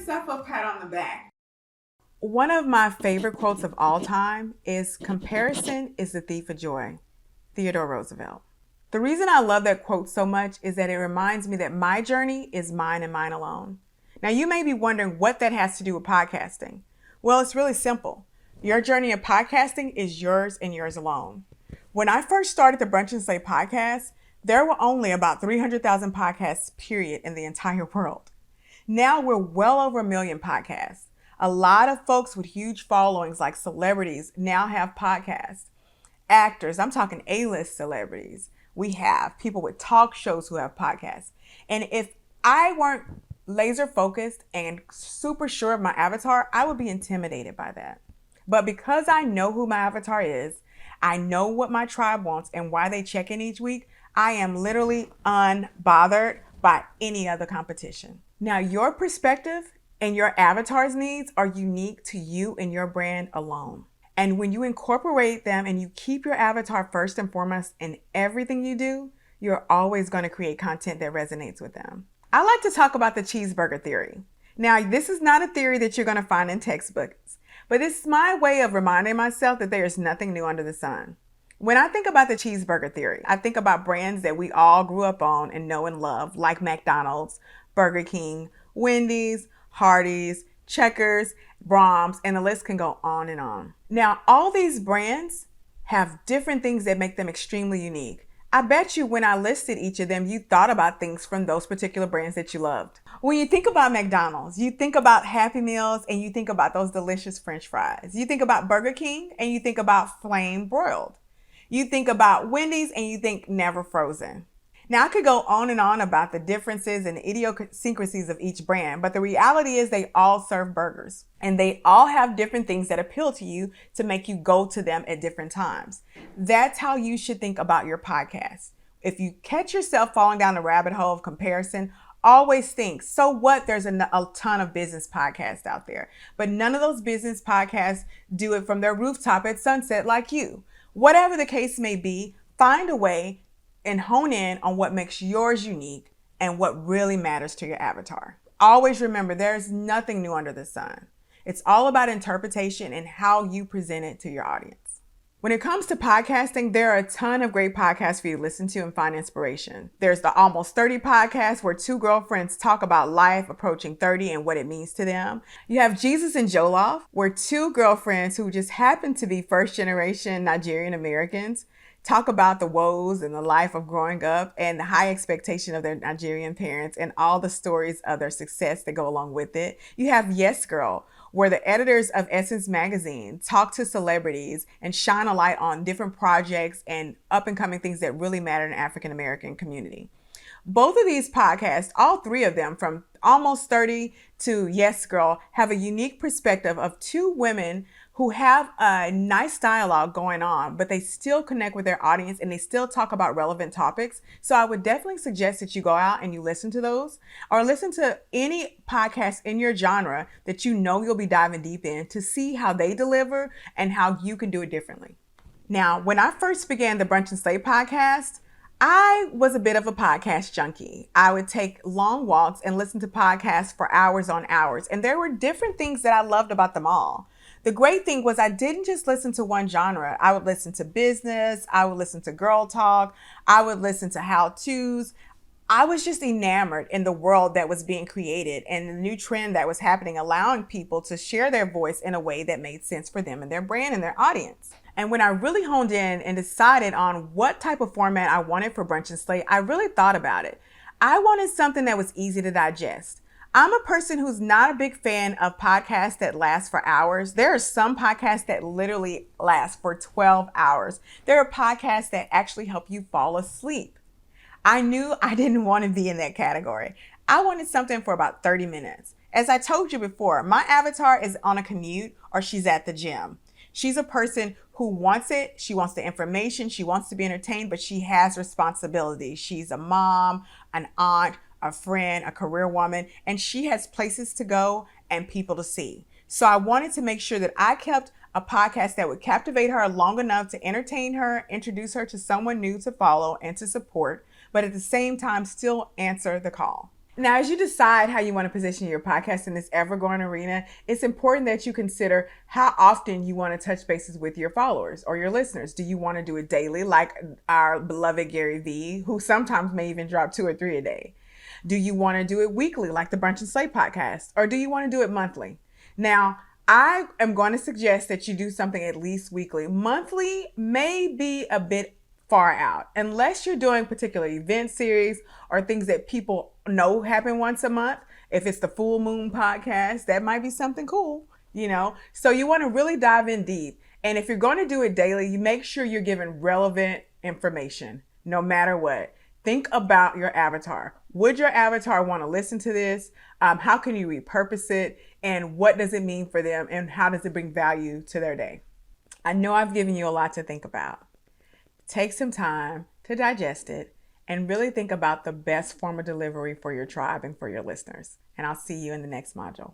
yourself a pat on the back. One of my favorite quotes of all time is, "Comparison is the thief of joy." Theodore Roosevelt. The reason I love that quote so much is that it reminds me that my journey is mine and mine alone. Now, you may be wondering what that has to do with podcasting. Well, it's really simple. Your journey of podcasting is yours and yours alone. When I first started the Brunch and Slay podcast, there were only about 300,000 podcasts, period, in the entire world. Now we're well over 1 million podcasts. A lot of folks with huge followings, like celebrities, now have podcasts. Actors, I'm talking A-list celebrities. We have people with talk shows who have podcasts. And if I weren't laser focused and super sure of my avatar, I would be intimidated by that. But because I know who my avatar is, I know what my tribe wants and why they check in each week, I am literally unbothered by any other competition. Now, your perspective and your avatar's needs are unique to you and your brand alone. And when you incorporate them and you keep your avatar first and foremost in everything you do, you're always going to create content that resonates with them. I like to talk about the cheeseburger theory. Now, this is not a theory that you're going to find in textbooks, but it's my way of reminding myself that there is nothing new under the sun. When I think about the cheeseburger theory, I think about brands that we all grew up on and know and love, like McDonald's, Burger King, Wendy's, Hardee's, Checkers, Brahms, and the list can go on and on. Now, all these brands have different things that make them extremely unique. I bet you when I listed each of them, you thought about things from those particular brands that you loved. When you think about McDonald's, you think about Happy Meals and you think about those delicious French fries. You think about Burger King and you think about flame broiled. You think about Wendy's and you think never frozen. Now, I could go on and on about the differences and idiosyncrasies of each brand, but the reality is they all serve burgers and they all have different things that appeal to you to make you go to them at different times. That's how you should think about your podcast. If you catch yourself falling down the rabbit hole of comparison, always think, so what? There's a ton of business podcasts out there, but none of those business podcasts do it from their rooftop at sunset like you. Whatever the case may be, find a way and hone in on what makes yours unique and what really matters to your avatar. Always remember, there's nothing new under the sun. It's all about interpretation and how you present it to your audience. When it comes to podcasting, there are a ton of great podcasts for you to listen to and find inspiration. There's the Almost 30 podcast, where two girlfriends talk about life approaching 30 and what it means to them. You have Jesus and Jollof, where two girlfriends who just happen to be first generation Nigerian Americans talk about the woes and the life of growing up and the high expectation of their Nigerian parents and all the stories of their success that go along with it. You have Yes Girl, where the editors of Essence magazine talk to celebrities and shine a light on different projects and up and coming things that really matter in the African American community. Both of these podcasts, all three of them, from Almost 30 to Yes Girl, have a unique perspective of two women who have a nice dialogue going on, but they still connect with their audience and they still talk about relevant topics. So I would definitely suggest that you go out and you listen to those, or listen to any podcast in your genre that you know you'll be diving deep in to see how they deliver and how you can do it differently. Now, when I first began the Brunch and Slay podcast, I was a bit of a podcast junkie. I would take long walks and listen to podcasts for hours on hours, and there were different things that I loved about them all. The great thing was I didn't just listen to one genre. I would listen to business, I would listen to girl talk, I would listen to how-tos. I was just enamored in the world that was being created and the new trend that was happening, allowing people to share their voice in a way that made sense for them and their brand and their audience. And when I really honed in and decided on what type of format I wanted for Brunch and Slay, I really thought about it. I wanted something that was easy to digest. I'm a person who's not a big fan of podcasts that last for hours. There are some podcasts that literally last for 12 hours. There are podcasts that actually help you fall asleep. I knew I didn't want to be in that category. I wanted something for about 30 minutes. As I told you before, my avatar is on a commute or she's at the gym. She's a person who wants it. She wants the information. She wants to be entertained, but she has responsibilities. She's a mom, an aunt, a friend, a career woman, and she has places to go and people to see. So I wanted to make sure that I kept a podcast that would captivate her long enough to entertain her, introduce her to someone new to follow and to support, but at the same time still answer the call. Now, as you decide how you want to position your podcast in this ever-growing arena, it's important that you consider how often you want to touch bases with your followers or your listeners. Do you want to do it daily, like our beloved Gary Vee, who sometimes may even drop 2 or 3 a day? Do you want to do it weekly, like the Brunch and Slate podcast? Or do you want to do it monthly? Now, I am going to suggest that you do something at least weekly. Monthly may be a bit far out, unless you're doing particular event series or things that people know happen once a month. If it's the full moon podcast, that might be something cool, you know? So you want to really dive in deep. And if you're going to do it daily, you make sure you're giving relevant information, no matter what. Think about your avatar. Would your avatar want to listen to this? How can you repurpose it? And what does it mean for them? And how does it bring value to their day? I know I've given you a lot to think about. Take some time to digest it and really think about the best form of delivery for your tribe and for your listeners. And I'll see you in the next module.